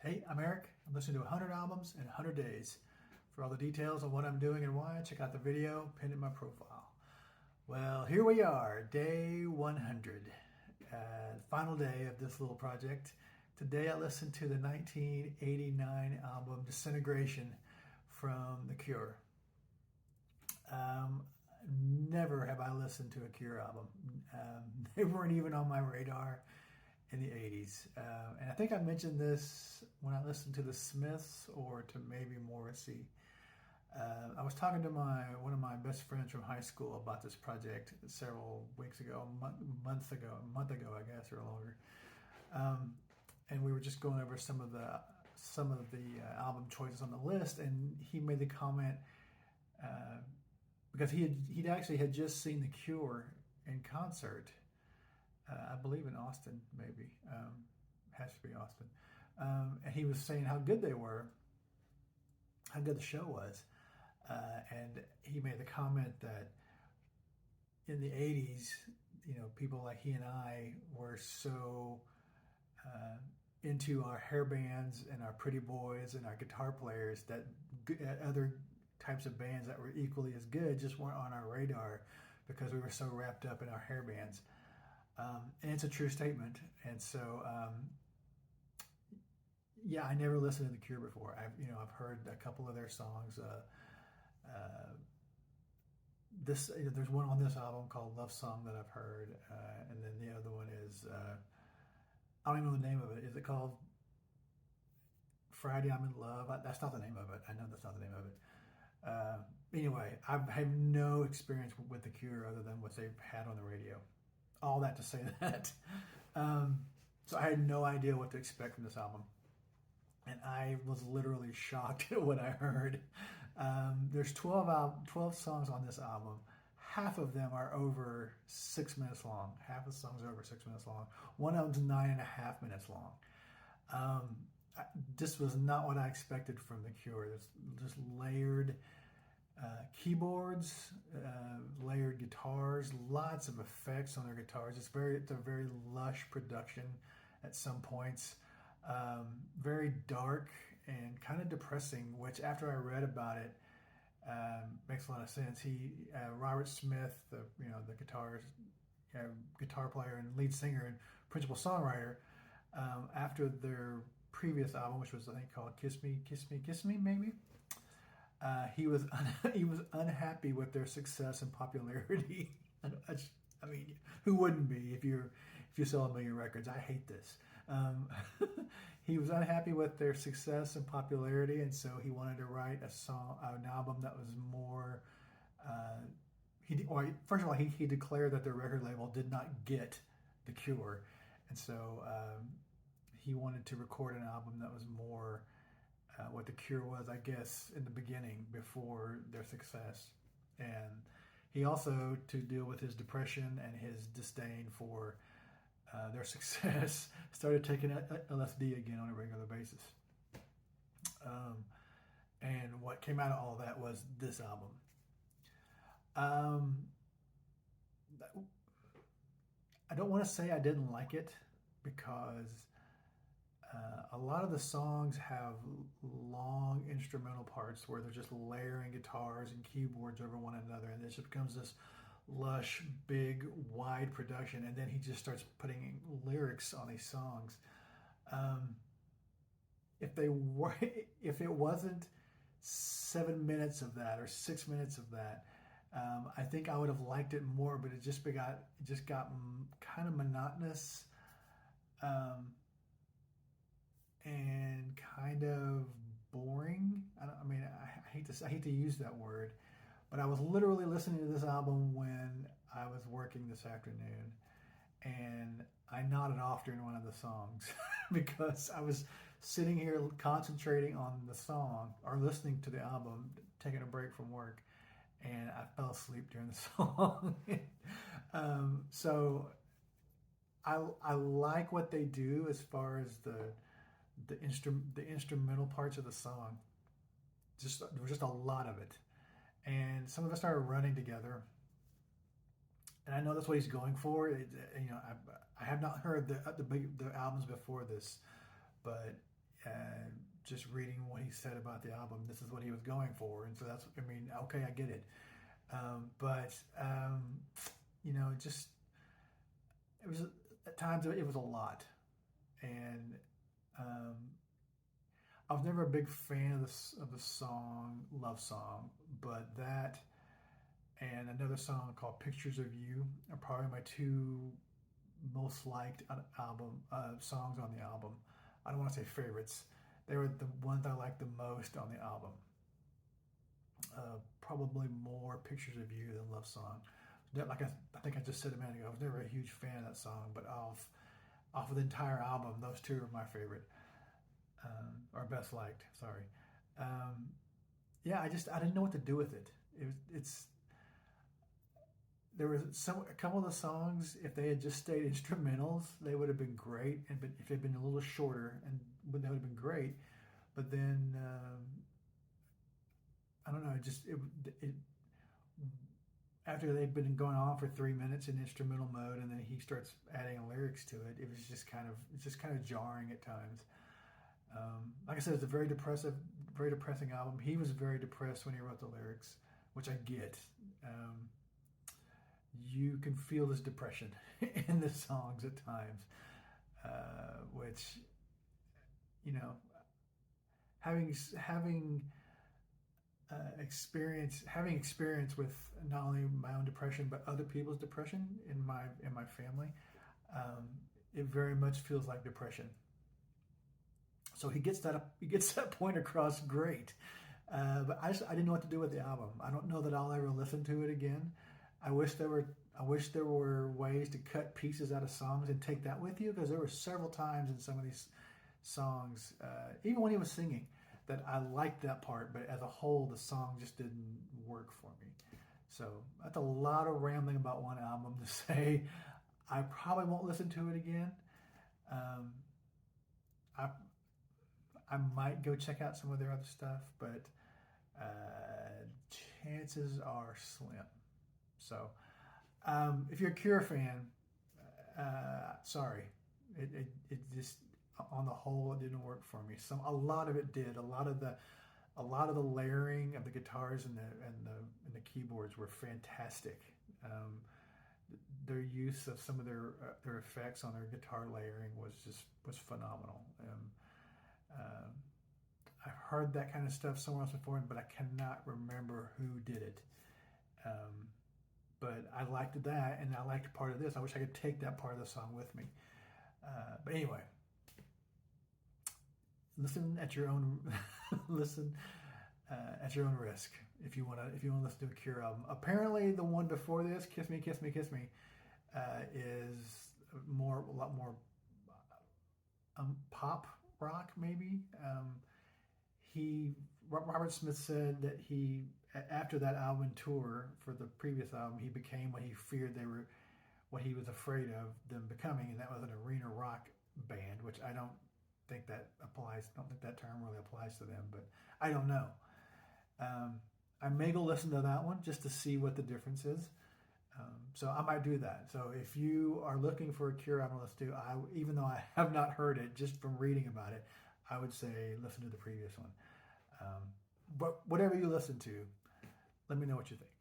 Hey, I'm Eric. I'm listening to 100 albums in 100 days. For all the details on what I'm doing and why, check out the video pinned in my profile. Well, here we are, day 100, final day of this little project. Today I listened to the 1989 album Disintegration from The Cure. Never have I listened to a Cure album. They weren't even on my radar in the 80s. And I think I mentioned this when I listened to the Smiths or to maybe Morrissey. I was talking to one of my best friends from high school about this project several weeks ago, a month ago, I guess, or longer. And we were just going over some of the album choices on the list, and he made the comment because he'd actually had just seen The Cure in concert. I believe in Austin, maybe. Has to be Austin. And he was saying how good they were, how good the show was. And he made the comment that in the 80s, people like he and I were so into our hair bands and our pretty boys and our guitar players that other types of bands that were equally as good just weren't on our radar because we were so wrapped up in our hair bands. And it's a true statement. And so, yeah, I never listened to The Cure before. I've heard a couple of their songs. There's one on this album called Love Song that I've heard, and then the other one is I don't even know the name of it. Is it called Friday I'm in Love? That's not the name of it. I know that's not the name of it. Anyway, I've had no experience with The Cure other than what they've had on the radio. All that to say that. So I had no idea what to expect from this album. And I was literally shocked at what I heard. There's 12 songs on this album. Half of them are over 6 minutes long. Half of the songs are over 6 minutes long. One of them's 9.5 minutes long. This was not what I expected from The Cure. There's just layered keyboards, layered guitars, lots of effects on their guitars. It's a very lush production at some points. Very dark and kind of depressing, which after I read about it, makes a lot of sense. Robert Smith, the guitar player and lead singer and principal songwriter, after their previous album, which was I think called Kiss Me, Kiss Me, Kiss Me, maybe. He was unhappy with their success and popularity. I mean, who wouldn't be if you sell 1 million records? I hate this. He was unhappy with their success and popularity, and so he wanted to write an album that was more. First of all, he declared that their record label did not get The Cure, and so he wanted to record an album that was more what The Cure was, I guess, in the beginning before their success. And he also, to deal with his depression and his disdain for their success, started taking LSD again on a regular basis. And what came out of all that was this album. I don't want to say I didn't like it because a lot of the songs have long instrumental parts where they're just layering guitars and keyboards over one another, and it just becomes this lush, big, wide production. And then he just starts putting lyrics on these songs. If it wasn't 7 minutes of that or 6 minutes of that, I think I would have liked it more. But it just got kind of monotonous. And kind of boring. I hate to use that word, but I was literally listening to this album when I was working this afternoon, and I nodded off during one of the songs because I was sitting here concentrating on the song or listening to the album, taking a break from work, and I fell asleep during the song. So I like what they do as far as the instrumental parts of the song. There was just a lot of it, and some of it started running together. And I know that's what he's going for. I have not heard the albums before this, but just reading what he said about the album. This is what he was going for, and so that's. I mean, okay, I get it. But you know, just it was at times it was a lot, and um, I was never a big fan of the song "Love Song," but that and another song called "Pictures of You" are probably my two most liked album songs on the album. I don't want to say favorites. They were the ones I liked the most on the album. Probably more "Pictures of You" than "Love Song." Like I think I just said a minute ago, I was never a huge fan of that song, but off of the entire album, those two are my favorite, or best liked. Sorry. Um, yeah, I didn't know what to do with it. It's there was a couple of the songs. If they had just stayed instrumentals, they would have been great, and if they'd been a little shorter, and they would have been great. But then I don't know. It after they've been going on for 3 minutes in instrumental mode, and then he starts adding lyrics to it. It's just kind of jarring at times. Like I said, it's a very depressing album. He was very depressed when he wrote the lyrics, which I get. You can feel this depression in the songs at times, which you know, having having experience with not only my own depression but other people's depression in my family, it very much feels like depression. So he gets that point across great. But I didn't know what to do with the album. I don't know that I'll ever listen to it again. I wish there were ways to cut pieces out of songs and take that with you, because there were several times in some of these songs, even when he was singing, that I liked that part, but as a whole, the song just didn't work for me. So that's a lot of rambling about one album to say I probably won't listen to it again. I I might go check out some of their other stuff, but chances are slim. So if you're a Cure fan, sorry, it just on the whole it didn't work for me. A lot of it did. A lot of the layering of the guitars and the keyboards were fantastic. Their use of some of their effects on their guitar layering was phenomenal. I've heard that kind of stuff somewhere else before, but I cannot remember who did it. But I liked that, and I liked part of this. I wish I could take that part of the song with me. But anyway, listen at your own at your own risk if you want to listen to a Cure album. Apparently, the one before this, "Kiss Me, Kiss Me, Kiss Me," is a lot more pop rock, maybe. Robert Smith said that after that album tour for the previous album, he became what he was afraid of them becoming, and that was an arena rock band, which I don't think that applies. I don't think that term really applies to them, but I don't know. I may go listen to that one just to see what the difference is. So I might do that. So if you are looking for a Cure album to listen to, even though I have not heard it, just from reading about it, I would say listen to the previous one. But whatever you listen to, let me know what you think.